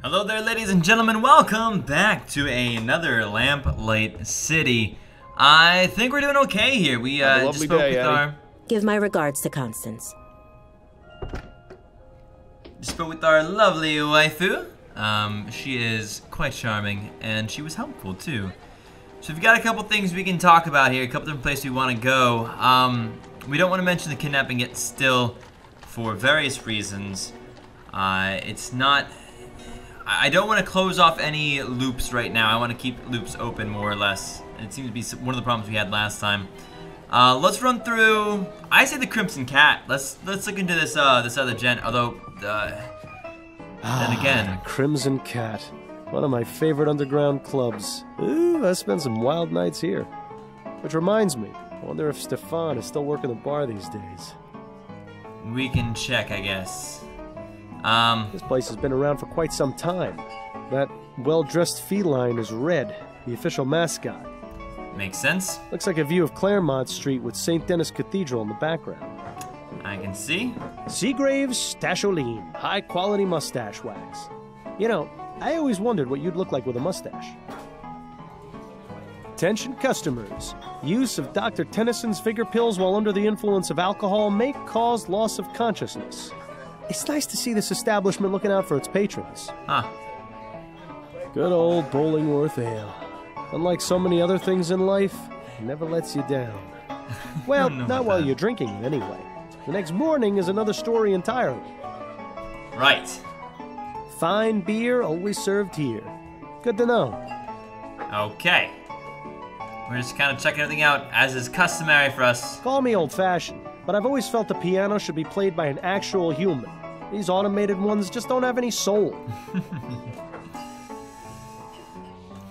Hello there, ladies and gentlemen. Welcome back to another Lamplight City. I think we're doing okay here. We just spoke with our... Give my regards to Constance. Just spoke with our lovely waifu. She is quite charming, and she was helpful too. So we've got a couple things we can talk about here, a couple different places we want to go. We don't want to mention the kidnapping yet still, for various reasons. It's not... I don't want to close off any loops right now. I want to keep loops open more or less. It seems to be one of the problems we had last time. Let's run through. I say the Crimson Cat. Let's look into this this other gent. Although then again, Crimson Cat, one of my favorite underground clubs. Ooh, I spent some wild nights here. Which reminds me, I wonder if Stefan is still working the bar these days. We can check, I guess. This place has been around for quite some time. That well-dressed feline is Red, the official mascot. Makes sense. Looks like a view of Claremont Street with St. Denis Cathedral in the background. I can see. Seagrave's Stasholine, high-quality mustache wax. You know, I always wondered what you'd look like with a mustache. Attention customers. Use of Dr. Tennyson's vigor pills while under the influence of alcohol may cause loss of consciousness. It's nice to see this establishment looking out for its patrons. Huh. Good old Bollingworth Ale. Unlike so many other things in life, it never lets you down. Well, not while you're drinking it anyway. The next morning is another story entirely. Right. Fine beer always served here. Good to know. Okay. We're just kind of checking everything out, as is customary for us. Call me old-fashioned, but I've always felt the piano should be played by an actual human. These automated ones just don't have any soul.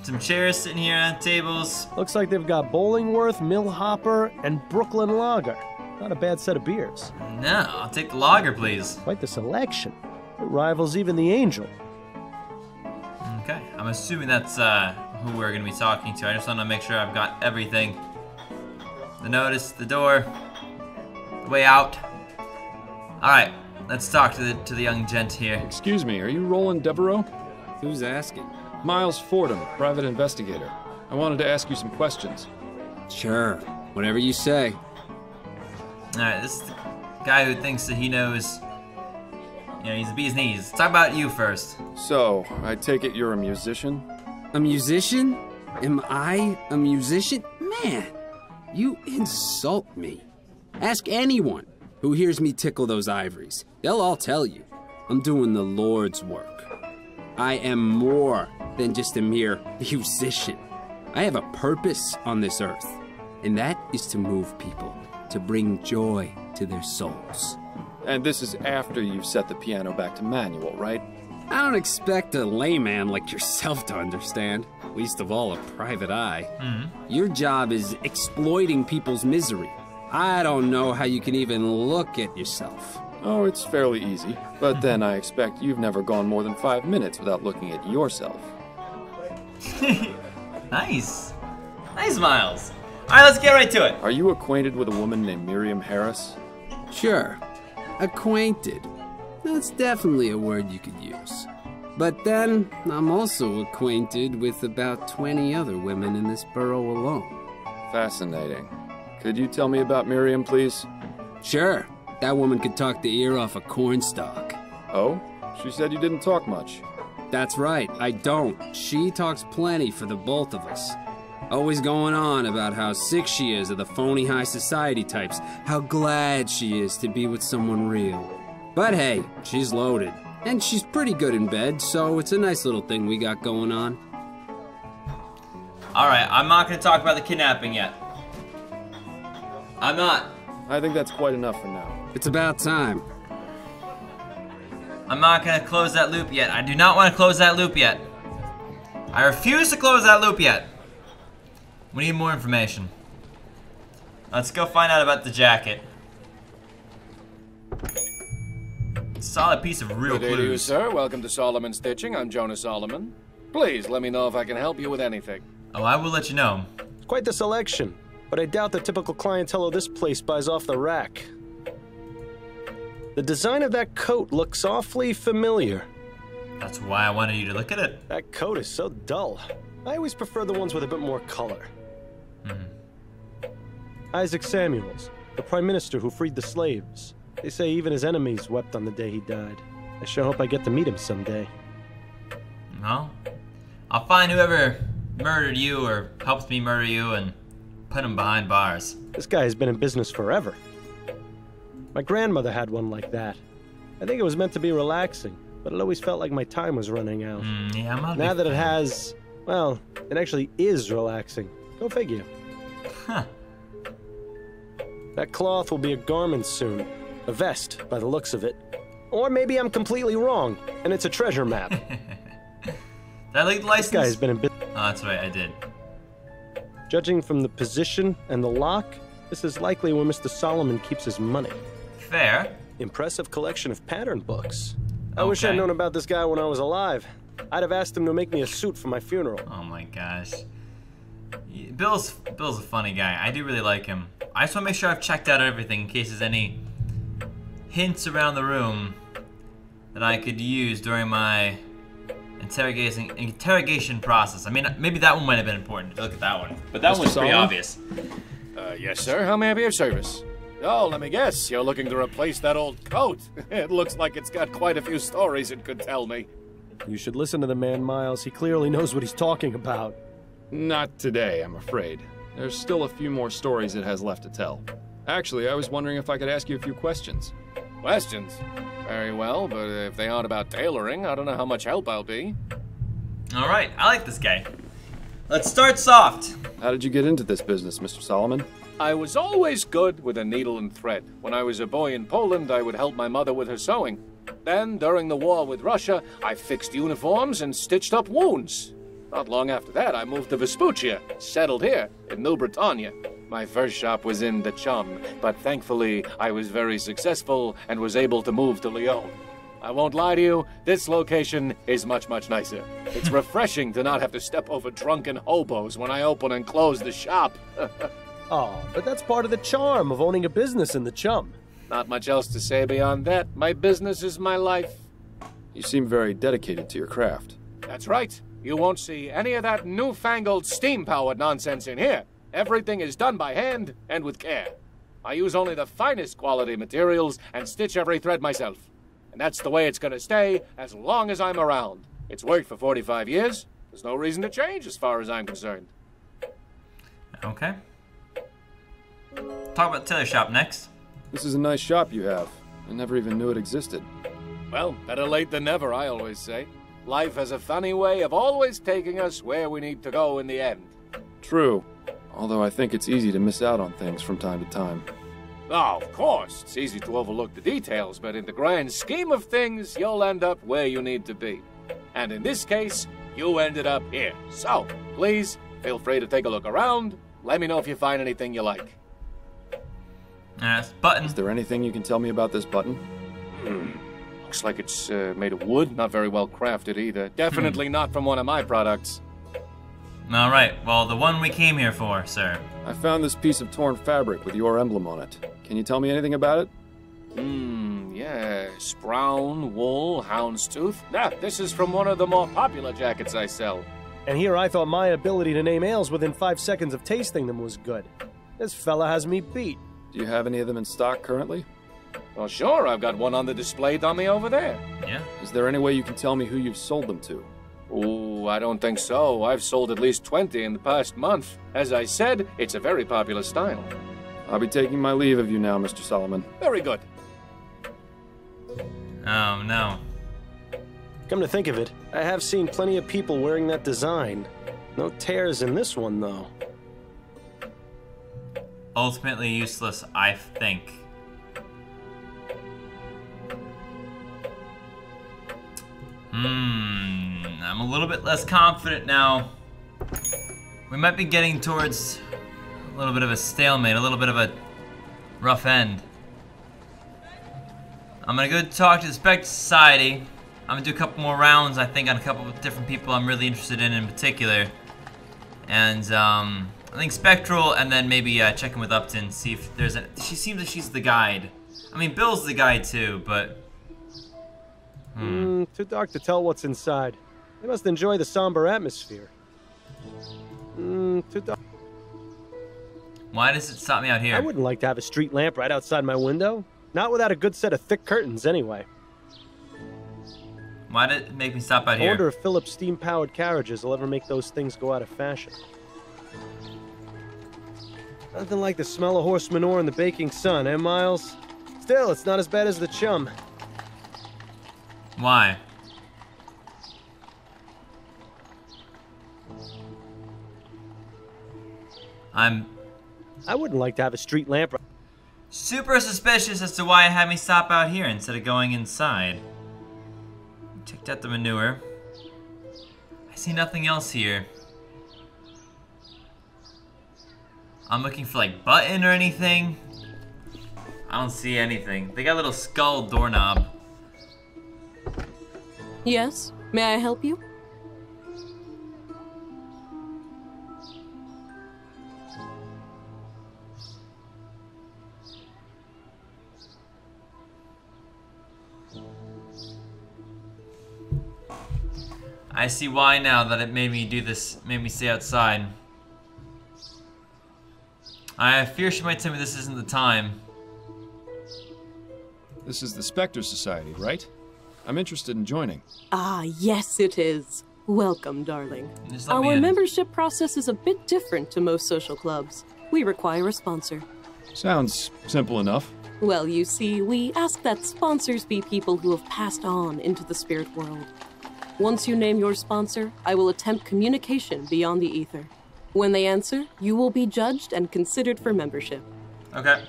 Some chairs sitting here on tables. Looks like they've got Bollingworth, Millhopper, and Brooklyn Lager. Not a bad set of beers. No, I'll take the lager, please. Quite the selection. It rivals even the Angel. Okay, I'm assuming that's who we're going to be talking to. I just want to make sure I've got everything. The notice, the door, the way out. All right, let's talk to the young gent here. Excuse me, are you Roland Devereaux? Who's asking? Miles Fordham, private investigator. I wanted to ask you some questions. Sure, whatever you say. All right, this is the guy who thinks that he knows. You know, he's the bee's knees. Let's talk about you first. So, I take it you're a musician? A musician? Am I a musician? Man, you insult me. Ask anyone who hears me tickle those ivories. They'll all tell you. I'm doing the Lord's work. I am more than just a mere musician. I have a purpose on this earth, and that is to move people, to bring joy to their souls. And this is after you've set the piano back to manual, right? I don't expect a layman like yourself to understand, least of all a private eye. Your job is exploiting people's misery. I don't know how you can even look at yourself. Oh, it's fairly easy. But then I expect you've never gone more than 5 minutes without looking at yourself. Nice. Nice, Miles. All right, let's get right to it. Are you acquainted with a woman named Miriam Harris? Sure. Acquainted. That's definitely a word you could use. But then, I'm also acquainted with about 20 other women in this borough alone. Fascinating. Could you tell me about Miriam, please? Sure. That woman could talk the ear off a cornstalk. Oh? She said you didn't talk much. That's right, I don't. She talks plenty for the both of us. Always going on about how sick she is of the phony high society types, how glad she is to be with someone real. But hey, she's loaded. And she's pretty good in bed, so it's a nice little thing we got going on. Alright, I'm not going to talk about the kidnapping yet. I'm not. I think that's quite enough for now. It's about time. I'm not going to close that loop yet. I do not want to close that loop yet. I refuse to close that loop yet. We need more information. Let's go find out about the jacket. Solid piece of real Good day to you, clues. sir. Welcome to Solomon Stitching. I'm Jonah Solomon. Please let me know if I can help you with anything. Oh, I will let you know. Quite the selection, but I doubt the typical clientele of this place buys off the rack. The design of that coat looks awfully familiar. That's why I wanted you to look at it. That coat is so dull. I always prefer the ones with a bit more color. Isaac Samuels, the Prime Minister who freed the slaves. They say even his enemies wept on the day he died. I sure hope I get to meet him someday. Well, I'll find whoever murdered you or helped me murder you and put him behind bars. This guy has been in business forever. My grandmother had one like that. I think it was meant to be relaxing, but it always felt like my time was running out. Yeah, I'm not Now that it has, well, it actually is relaxing. Go figure. Huh. That cloth will be a garment soon. A vest, by the looks of it. Or maybe I'm completely wrong, and it's a treasure map. Did I leak the license? This guy's been in business. Oh, that's right, I did. Judging from the position and the lock, this is likely where Mr. Solomon keeps his money. Fair. Impressive collection of pattern books. I wish I'd known about this guy when I was alive. I'd have asked him to make me a suit for my funeral. Oh my gosh. Bill's a funny guy. I do really like him. I just want to make sure I've checked out everything in case there's any hints around the room that I could use during my interrogation process. I mean, maybe that one might have been important if you look at that one. But that one's pretty obvious. Yes, sir. How may I be of service? Oh, let me guess. You're looking to replace that old coat. It looks like it's got quite a few stories it could tell me. You should listen to the man, Miles. He clearly knows what he's talking about. Not today, I'm afraid. There's still a few more stories it has left to tell. Actually, I was wondering if I could ask you a few questions. Questions? Very well, but if they aren't about tailoring, I don't know how much help I'll be. Alright, I like this guy. Let's start soft. How did you get into this business, Mr. Solomon? I was always good with a needle and thread. When I was a boy in Poland, I would help my mother with her sewing. Then, during the war with Russia, I fixed uniforms and stitched up wounds. Not long after that, I moved to Vespuccia, settled here in New Britannia. My first shop was in the Chum, but thankfully I was very successful and was able to move to Lyon. I won't lie to you, this location is much, much nicer. It's refreshing to not have to step over drunken hobos when I open and close the shop. Oh, but that's part of the charm of owning a business in the Chum. Not much else to say beyond that. My business is my life. You seem very dedicated to your craft. That's right. You won't see any of that newfangled steam-powered nonsense in here. Everything is done by hand and with care. I use only the finest quality materials and stitch every thread myself. And that's the way it's gonna stay as long as I'm around. It's worked for 45 years. There's no reason to change as far as I'm concerned. Okay. Talk about the tailor shop next. This is a nice shop you have. I never even knew it existed. Well, better late than never, I always say. Life has a funny way of always taking us where we need to go in the end. True. Although I think it's easy to miss out on things from time to time. Oh, of course. It's easy to overlook the details, but in the grand scheme of things, you'll end up where you need to be. And in this case, you ended up here. So, please, feel free to take a look around. Let me know if you find anything you like. Button. Is there anything you can tell me about this button? Looks like it's made of wood. Not very well crafted either. Definitely not from one of my products. Alright, well, the one we came here for, sir. I found this piece of torn fabric with your emblem on it. Can you tell me anything about it? Yes. Brown, wool, houndstooth. This is from one of the more popular jackets I sell. And here I thought my ability to name ales within 5 seconds of tasting them was good. This fella has me beat. Do you have any of them in stock currently? Well, sure. I've got one on the display dummy over there. Yeah. Is there any way you can tell me who you've sold them to? Ooh, I don't think so. I've sold at least 20 in the past month. As I said, it's a very popular style. I'll be taking my leave of you now, Mr. Solomon. Very good. Oh, no. Come to think of it, I have seen plenty of people wearing that design. No tears in this one, though. Ultimately useless, I think. I'm a little bit less confident now. We might be getting towards a little bit of a stalemate, a little bit of a rough end. I'm gonna go talk to the Specter Society. I'm gonna do a couple more rounds, I think, on a couple of different people I'm really interested in particular. And, I think Spectral, and then maybe check in with Upton, see if there's a... She seems like she's the guide. I mean, Bill's the guide too, but... Too dark to tell what's inside. They must enjoy the somber atmosphere. Too dark. Why does it stop me out here? I wouldn't like to have a street lamp right outside my window. Not without a good set of thick curtains, anyway. Why did it make me stop out I here? wonder if Phillips' steam-powered carriages will ever make those things go out of fashion. Nothing like the smell of horse manure in the baking sun, eh, Miles? Still, it's not as bad as the chum. Why? I wouldn't like to have a street lamp. Super suspicious as to why it had me stop out here instead of going inside. Checked out the manure. I see nothing else here. I'm looking for like button or anything. I don't see anything. They got a little skull doorknob. Yes, may I help you? I see why now that it made me do this, made me stay outside. I fear she might tell me this isn't the time. This is the Specter Society, right? I'm interested in joining. Ah, yes it is. Welcome, darling. Just let me Our in. membership process is a bit different to most social clubs. We require a sponsor. Sounds simple enough. Well, you see, we ask that sponsors be people who have passed on into the spirit world. Once you name your sponsor, I will attempt communication beyond the ether. When they answer, you will be judged and considered for membership. Okay.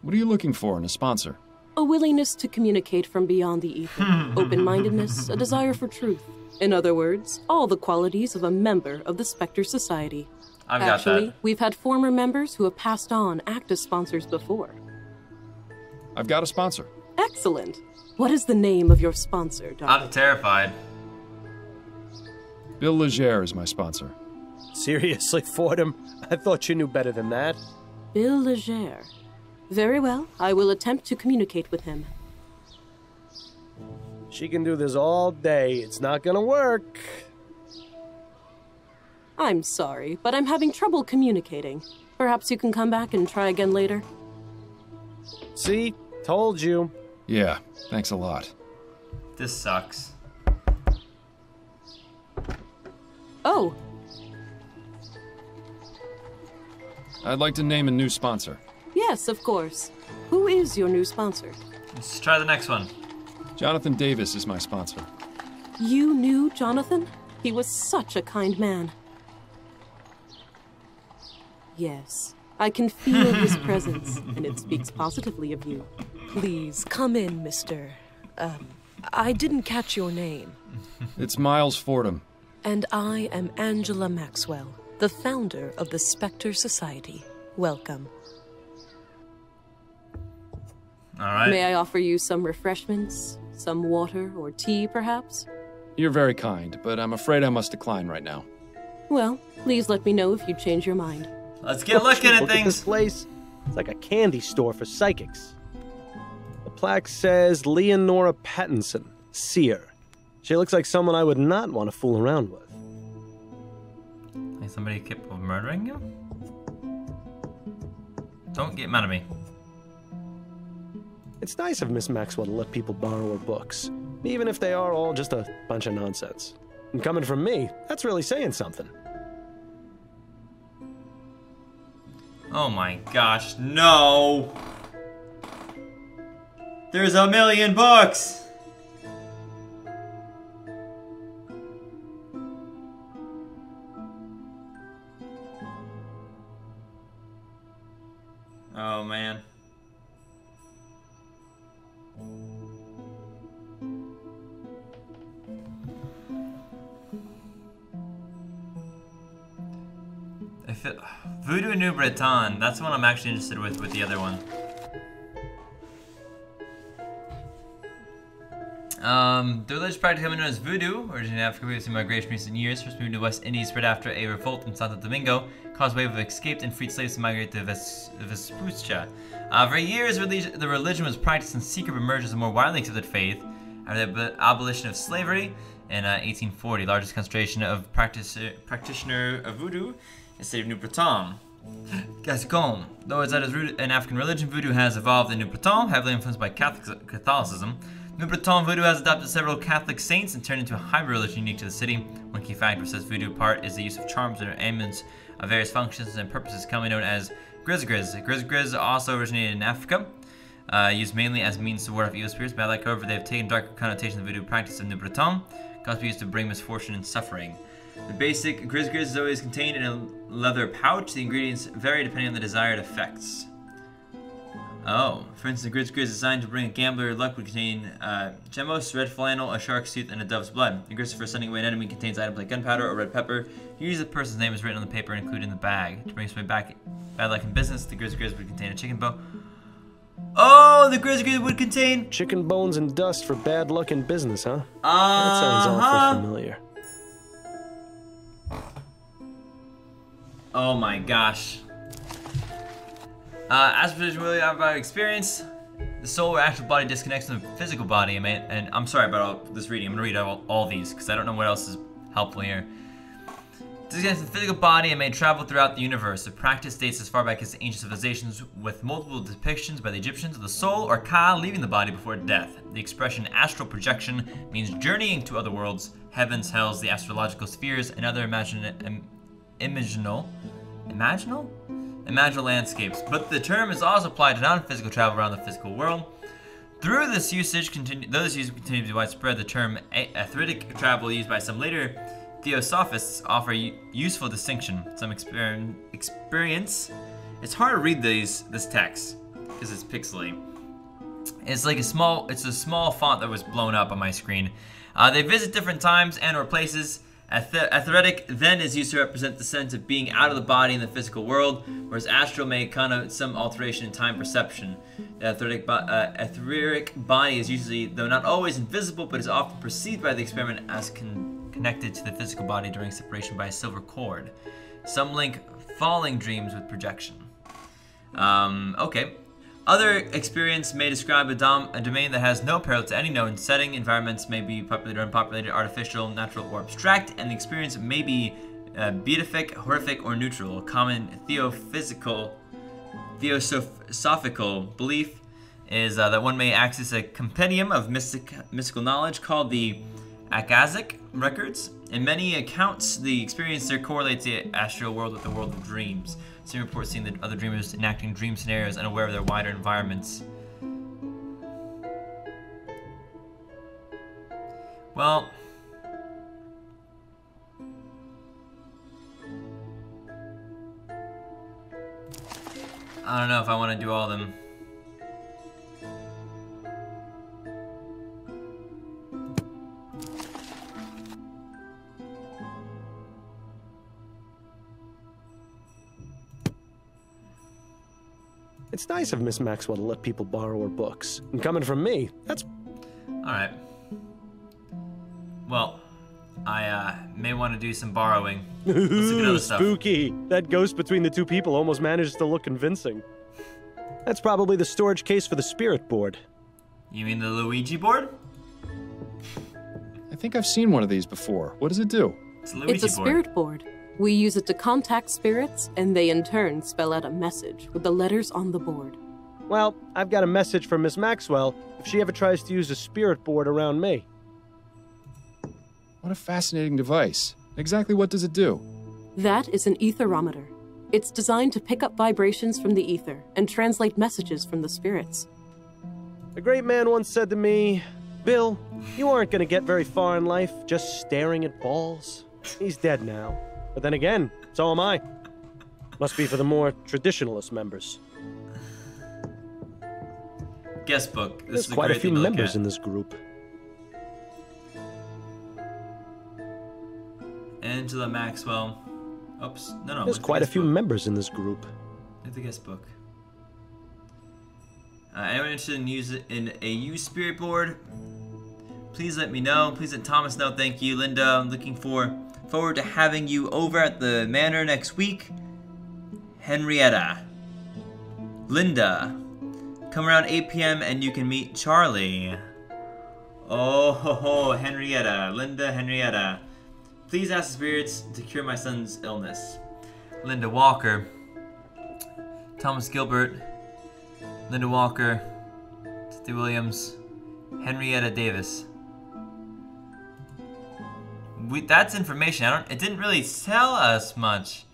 What are you looking for in a sponsor? A willingness to communicate from beyond the ether. Open-mindedness, a desire for truth. In other words, all the qualities of a member of the Specter Society. I've got Actually, that. we've had former members who have passed on act as sponsors before. I've got a sponsor. Excellent. What is the name of your sponsor, darling? I'm terrified. Bill Legere is my sponsor. Seriously, Fordham? I thought you knew better than that. Bill Legere. Very well, I will attempt to communicate with him. She can do this all day. It's not gonna work. I'm sorry, but I'm having trouble communicating. Perhaps you can come back and try again later. See? Told you. Yeah, thanks a lot. This sucks. Oh, I'd like to name a new sponsor. yes, of course. Who is your new sponsor? Let's try the next one. Jonathan Davis is my sponsor. You knew Jonathan? He was such a kind man. Yes, I can feel his presence, and it speaks positively of you. Please, come in, mister. I didn't catch your name. It's Miles Fordham. And I am Angela Maxwell, the founder of the Specter Society. Welcome. Alright. May I offer you some refreshments? Some water or tea, perhaps? You're very kind, but I'm afraid I must decline right now. Well, please let me know if you change your mind. Let's get looking at Look at this things. place. It's like a candy store for psychics. The plaque says Leonora Pattinson, seer. She looks like someone I would not want to fool around with. Like somebody capable of murdering you? Don't get mad at me. It's nice of Miss Maxwell to let people borrow her books, even if they are all just a bunch of nonsense. And coming from me, that's really saying something. Oh my gosh, no! There's a million books! Oh man. If it, Voodoo New Breton, that's the one I'm actually interested with the other one. The religious practice commonly known as voodoo, originated in Africa previously migration in recent years, first moved to West Indies spread after a revolt in Santo Domingo, caused a wave of escaped and freed slaves to migrate to Vespuccia. For years, the religion was practiced in secret but emerged as a more widely accepted faith after the abolition of slavery in 1840. Largest concentration of practitioner of voodoo is the city of New Breton. Gascon. Though it's at its root in African religion, voodoo has evolved in New Breton, heavily influenced by Catholicism. New Breton voodoo has adopted several Catholic saints and turned into a hybrid religion unique to the city. One key factor sets voodoo apart is the use of charms and amulets of various functions and purposes, commonly known as gris-gris. Gris-gris also originated in Africa, used mainly as a means to ward off evil spirits. By like, however, they have taken darker connotations of voodoo practice of New Breton, caused to be used to bring misfortune and suffering. The basic gris-gris is always contained in a leather pouch. The ingredients vary depending on the desired effects. Oh, for instance, gris-gris designed to bring a gambler luck would contain gemos, red flannel, a shark's tooth, and a dove's blood. The gris for sending away an enemy contains items like gunpowder or red pepper. Usually the person's name is written on the paper and included in the bag. To bring somebody back bad luck in business, the gris-gris would contain a chicken bone. Oh, the gris-gris would contain chicken bones and dust for bad luck in business, huh? That sounds awful familiar. Oh my gosh. As for really about experience, the soul or actual body disconnects from the physical body. And I'm sorry about all this reading. I'm gonna read all these because I don't know what else is helpful here. Disconnects from the physical body and may travel throughout the universe. The practice dates as far back as ancient civilizations, with multiple depictions by the Egyptians of the soul or ka leaving the body before death. The expression astral projection means journeying to other worlds, heavens, hells, the astrological spheres, and other imaginal landscapes, but the term is also applied to non-physical travel around the physical world. Though this usage continues to be widespread, the term etheric travel used by some later theosophists offer useful distinction. Some experience. It's hard to read this text because it's pixely. It's like a small font that was blown up on my screen. They visit different times and or places. Etheric then is used to represent the sense of being out of the body in the physical world, whereas astral may connote some alteration in time perception. The etheric body is usually, though not always invisible, but is often perceived by the experiment as connected to the physical body during separation by a silver cord. Some link falling dreams with projection. Okay. Other experience may describe a domain that has no parallel to any known setting. Environments may be populated or unpopulated, artificial, natural, or abstract, and the experience may be beatific, horrific, or neutral. A common theosophical belief is that one may access a compendium of mystical knowledge called the Akashic records. In many accounts, the experience there correlates the astral world with the world of dreams. Some reports seeing the other dreamers enacting dream scenarios and aware of their wider environments. Well, I don't know if I want to do all of them. It's nice of Miss Maxwell to let people borrow her books. And coming from me, that's... Alright. Well, I may want to do some borrowing. Let's look at other stuff. Spooky! That ghost between the two people almost managed to look convincing. That's probably the storage case for the spirit board. You mean the Luigi board? I think I've seen one of these before. What does it do? It's a spirit board. We use it to contact spirits, and they in turn spell out a message with the letters on the board. Well, I've got a message from Miss Maxwell if she ever tries to use a spirit board around me. What a fascinating device. Exactly what does it do? That is an etherometer. It's designed to pick up vibrations from the ether and translate messages from the spirits. A great man once said to me, "Bill, you aren't going to get very far in life just staring at balls." He's dead now. But then again, so am I. Must be for the more traditionalist members. Guest book. There's quite a few members in this group. Angela Maxwell. Oops. No. There's quite a few members in this group. Look at the guest book. Anyone interested in a used spirit board? please let me know. Please let Thomas know. Thank you, Linda. I'm looking forward to having you over at the manor next week. Henrietta. Linda. Come around 8 p.m. and you can meet Charlie. Oh, ho, ho, Henrietta. Linda, Henrietta. Please ask the spirits to cure my son's illness. Linda Walker. Thomas Gilbert. Linda Walker. Timothy Williams. Henrietta Davis. That's information. It didn't really tell us much,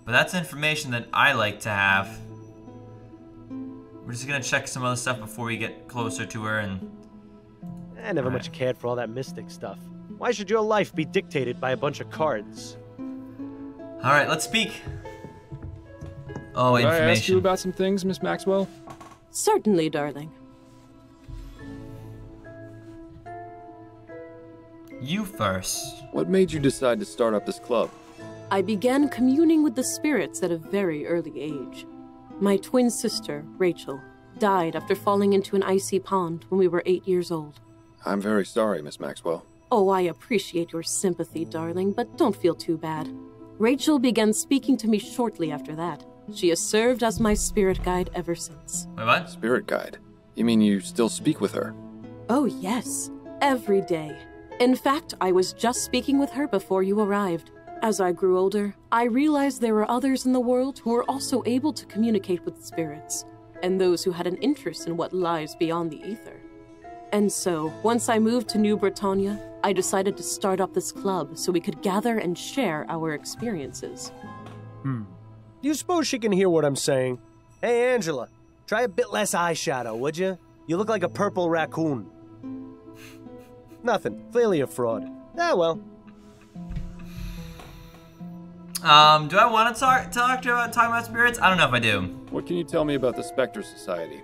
but that's information that I like to have. We're just gonna check some other stuff before we get closer to her. And I never much cared for all that mystic stuff. Why should your life be dictated by a bunch of cards? All right, let's speak. Oh, Can information. I ask you about some things, Miss Maxwell? Certainly, darling. You first. What made you decide to start up this club? I began communing with the spirits at a very early age. My twin sister, Rachel, died after falling into an icy pond when we were 8 years old. I'm very sorry, Miss Maxwell. Oh, I appreciate your sympathy, darling, but don't feel too bad. Rachel began speaking to me shortly after that. She has served as my spirit guide ever since. Wait, what? Spirit guide? You mean you still speak with her? Oh, yes. Every day. In fact, I was just speaking with her before you arrived. As I grew older, I realized there were others in the world who were also able to communicate with spirits, and those who had an interest in what lies beyond the ether. And so, once I moved to New Britannia, I decided to start up this club so we could gather and share our experiences. Do you suppose she can hear what I'm saying? Hey, Angela, try a bit less eyeshadow, would you? You look like a purple raccoon. Nothing. Clearly a fraud. Ah, well. Do I want to talk about spirits? I don't know if I do. What can you tell me about the Spectre Society?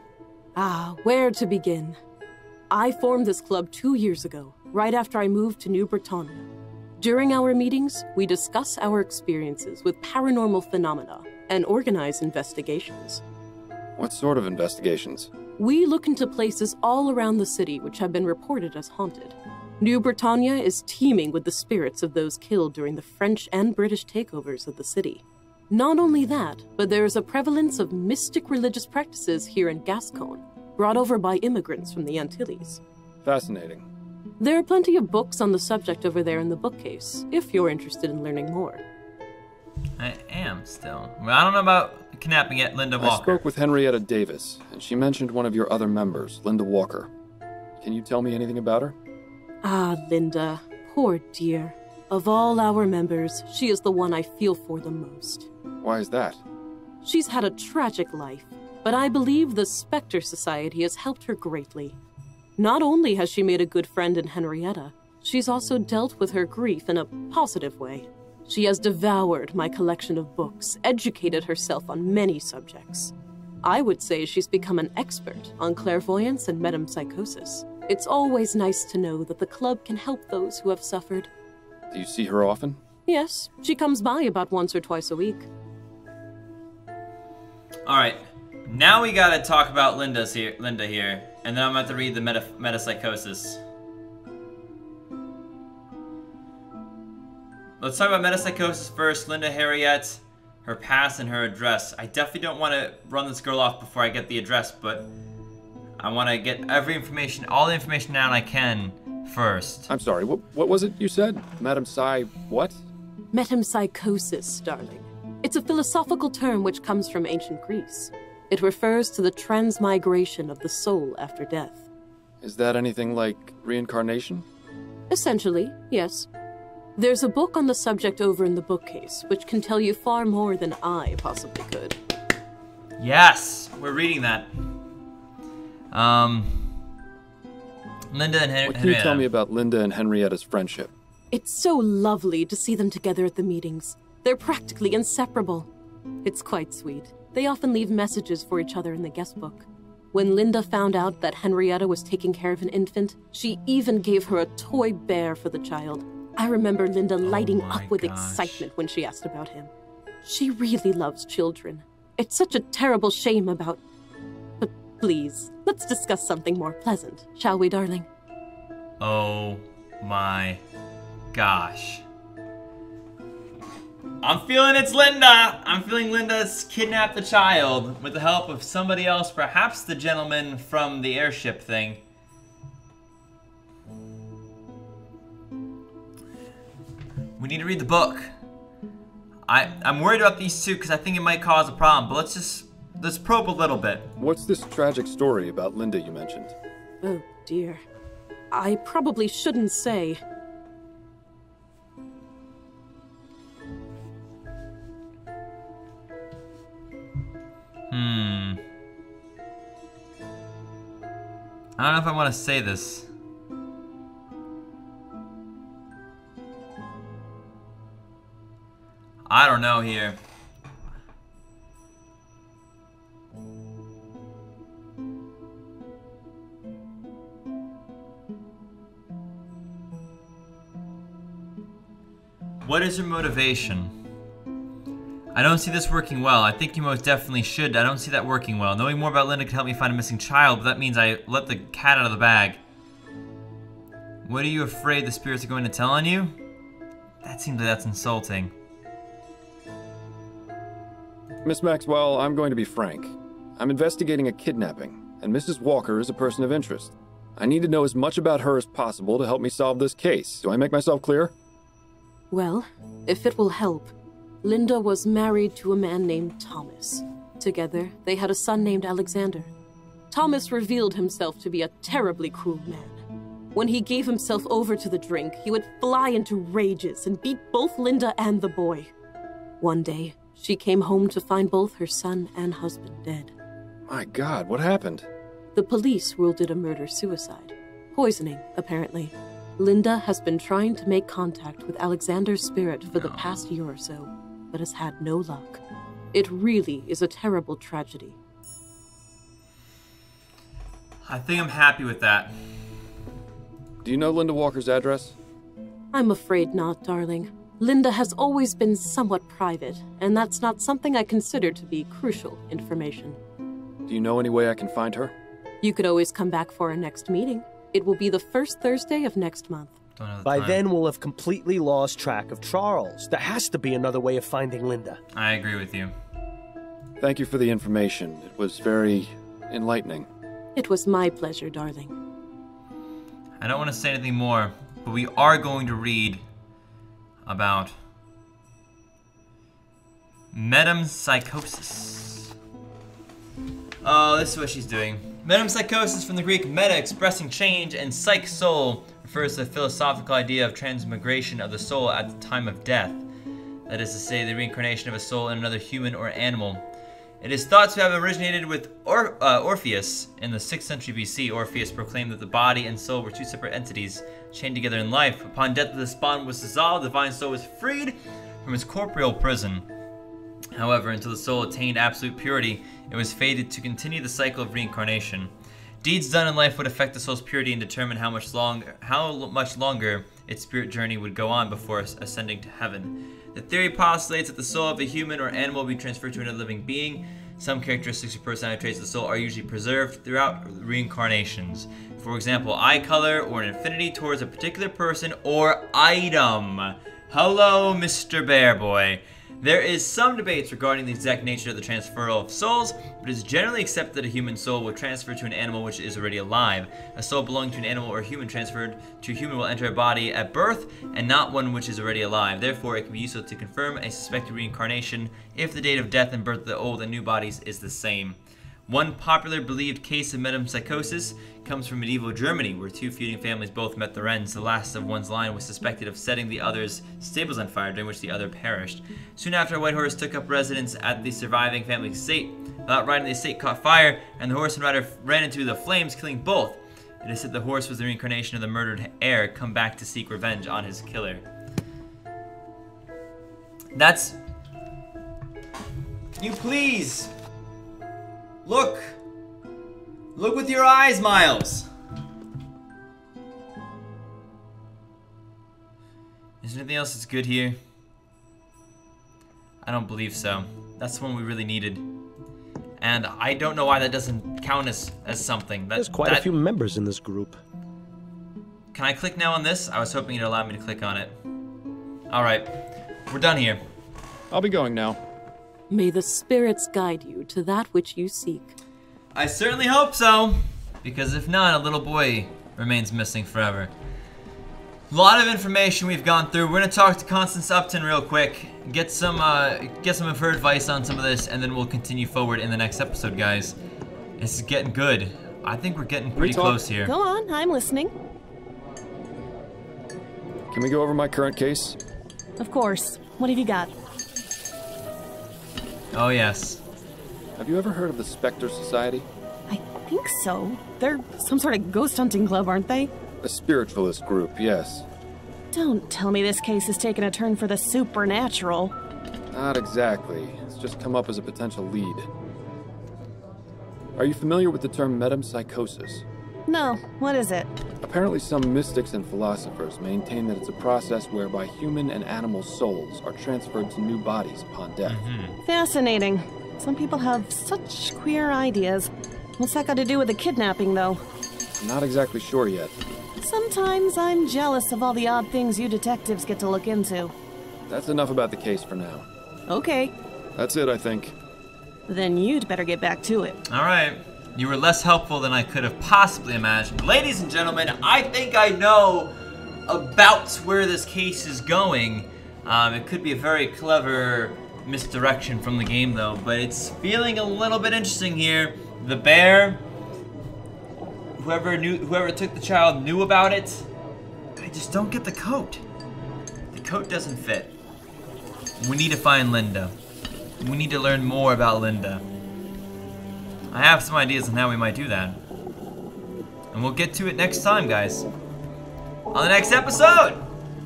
Ah, where to begin? I formed this club 2 years ago, right after I moved to New Britannia. During our meetings, we discuss our experiences with paranormal phenomena and organize investigations. What sort of investigations? We look into places all around the city which have been reported as haunted. New Britannia is teeming with the spirits of those killed during the French and British takeovers of the city. Not only that, but there is a prevalence of mystic religious practices here in Gascon, brought over by immigrants from the Antilles. Fascinating. There are plenty of books on the subject over there in the bookcase, if you're interested in learning more. I am still. Well, I don't know about kidnapping yet, Linda Walker. I spoke with Henrietta Davis, and she mentioned one of your other members, Linda Walker. Can you tell me anything about her? Ah, Linda. Poor dear. Of all our members, she is the one I feel for the most. Why is that? She's had a tragic life, but I believe the Specter Society has helped her greatly. Not only has she made a good friend in Henrietta, she's also dealt with her grief in a positive way. She has devoured my collection of books, educated herself on many subjects. I would say she's become an expert on clairvoyance and metempsychosis. It's always nice to know that the club can help those who have suffered. Do you see her often? Yes, she comes by about once or twice a week. Alright, now we gotta talk about Linda here, and then I'm about to read the metempsychosis. Let's talk about metempsychosis first. Linda Harriet, her past and her address. I definitely don't want to run this girl off before I get the address, but I want to get all the information down I can first. I'm sorry, what was it you said? Madam Psy, what? Metempsychosis, darling. It's a philosophical term which comes from ancient Greece. It refers to the transmigration of the soul after death. Is that anything like reincarnation? Essentially, yes. There's a book on the subject over in the bookcase, which can tell you far more than I possibly could. Yes, we're reading that. Linda and Henrietta. What can you tell me about Linda and Henrietta's friendship? It's so lovely to see them together at the meetings. They're practically inseparable. It's quite sweet. They often leave messages for each other in the guest book. When Linda found out that Henrietta was taking care of an infant, she even gave her a toy bear for the child. I remember Linda lighting up with excitement when she asked about him. She really loves children. It's such a terrible shame about... But please, let's discuss something more pleasant, shall we, darling? Oh my gosh. I'm feeling it's Linda! I'm feeling Linda's kidnapped the child with the help of somebody else, perhaps the gentleman from the airship thing. We need to read the book. I'm worried about these two because I think it might cause a problem, but let's probe a little bit. What's this tragic story about Linda you mentioned? Oh dear. I probably shouldn't say. I don't know if I want to say this. I don't know here. What is your motivation? I don't see this working well. I think you most definitely should. I don't see that working well. Knowing more about Linda could help me find a missing child, but that means I let the cat out of the bag. What are you afraid the spirits are going to tell on you? That seems like that's insulting. Miss Maxwell, I'm going to be frank. I'm investigating a kidnapping, and Mrs. Walker is a person of interest. I need to know as much about her as possible to help me solve this case. Do I make myself clear? Well, if it will help, Linda was married to a man named Thomas. Together, they had a son named Alexander. Thomas revealed himself to be a terribly cruel man. When he gave himself over to the drink, he would fly into rages and beat both Linda and the boy. One day, she came home to find both her son and husband dead. My God, what happened? The police ruled it a murder-suicide. Poisoning, apparently. Linda has been trying to make contact with Alexander's spirit for the past year or so, but has had no luck. It really is a terrible tragedy. I think I'm happy with that. Do you know Linda Walker's address? I'm afraid not, darling. Linda has always been somewhat private, and that's not something I consider to be crucial information. Do you know any way I can find her? You could always come back for our next meeting. It will be the first Thursday of next month. Don't know the By time. then, we'll have completely lost track of Charles. There has to be another way of finding Linda. I agree with you. Thank you for the information. It was very enlightening. It was my pleasure, darling. I don't want to say anything more, but we are going to read about METEMPSYCHOSIS. Oh, this is what she's doing. Metempsychosis, from the Greek meta, expressing change, and psyche, soul, refers to the philosophical idea of transmigration of the soul at the time of death. That is to say, the reincarnation of a soul in another human or animal. It is thought to have originated with Orpheus in the 6th century BC. Orpheus proclaimed that the body and soul were two separate entities, chained together in life. Upon death, this bond was dissolved, the divine soul was freed from its corporeal prison. However, until the soul attained absolute purity, it was fated to continue the cycle of reincarnation. Deeds done in life would affect the soul's purity and determine how much longer its spirit journey would go on before ascending to heaven. The theory postulates that the soul of a human or animal will be transferred to another living being. Some characteristics or personality traits of the soul are usually preserved throughout reincarnations. For example, eye color or an affinity towards a particular person or item. Hello, Mr. Bear Boy. There is some debates regarding the exact nature of the transferal of souls, but it is generally accepted that a human soul will transfer to an animal which is already alive. A soul belonging to an animal or human transferred to a human will enter a body at birth, and not one which is already alive. Therefore, it can be useful to confirm a suspected reincarnation if the date of death and birth of the old and new bodies is the same. One popular believed case of metempsychosis comes from medieval Germany, where two feuding families both met their ends. The last of one's line was suspected of setting the other's stables on fire, during which the other perished. Soon after, a white horse took up residence at the surviving family's estate. Without riding, the estate caught fire, and the horse and rider ran into the flames, killing both. It is said the horse was the reincarnation of the murdered heir, come back to seek revenge on his killer. That's... Can you please... Look! Look with your eyes, Miles! Is there anything else that's good here? I don't believe so. That's the one we really needed. And I don't know why that doesn't count as something. There's quite a few members in this group. Can I click now on this? I was hoping it'd allow me to click on it. Alright, we're done here. I'll be going now. May the spirits guide you to that which you seek. I certainly hope so, because if not, a little boy remains missing forever. A lot of information we've gone through. We're gonna talk to Constance Upton real quick, get some of her advice on some of this, and then we'll continue forward in the next episode, guys. This is getting good. I think we're getting pretty close here. Go on, I'm listening. Can we go over my current case? Of course. What have you got? Oh yes. Have you ever heard of the Specter Society? I think so. They're some sort of ghost hunting club, aren't they? A spiritualist group, yes. Don't tell me this case has taken a turn for the supernatural. Not exactly. It's just come up as a potential lead. Are you familiar with the term metempsychosis? No, what is it? Apparently some mystics and philosophers maintain that it's a process whereby human and animal souls are transferred to new bodies upon death. Fascinating. Some people have such queer ideas. What's that got to do with the kidnapping, though? I'm not exactly sure yet. Sometimes I'm jealous of all the odd things you detectives get to look into. That's enough about the case for now. Okay. That's it, I think. Then you'd better get back to it. Alright. You were less helpful than I could have possibly imagined. Ladies and gentlemen, I think I know about where this case is going. It could be a very clever misdirection from the game though, but it's feeling a little bit interesting here. The bear, whoever took the child knew about it. I just don't get the coat. The coat doesn't fit. We need to find Linda. We need to learn more about Linda. I have some ideas on how we might do that. And we'll get to it next time, guys. On the next episode,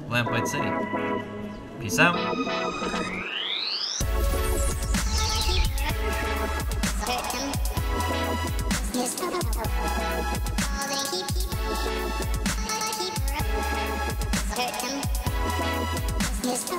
Lamplight City. Peace out. Yes.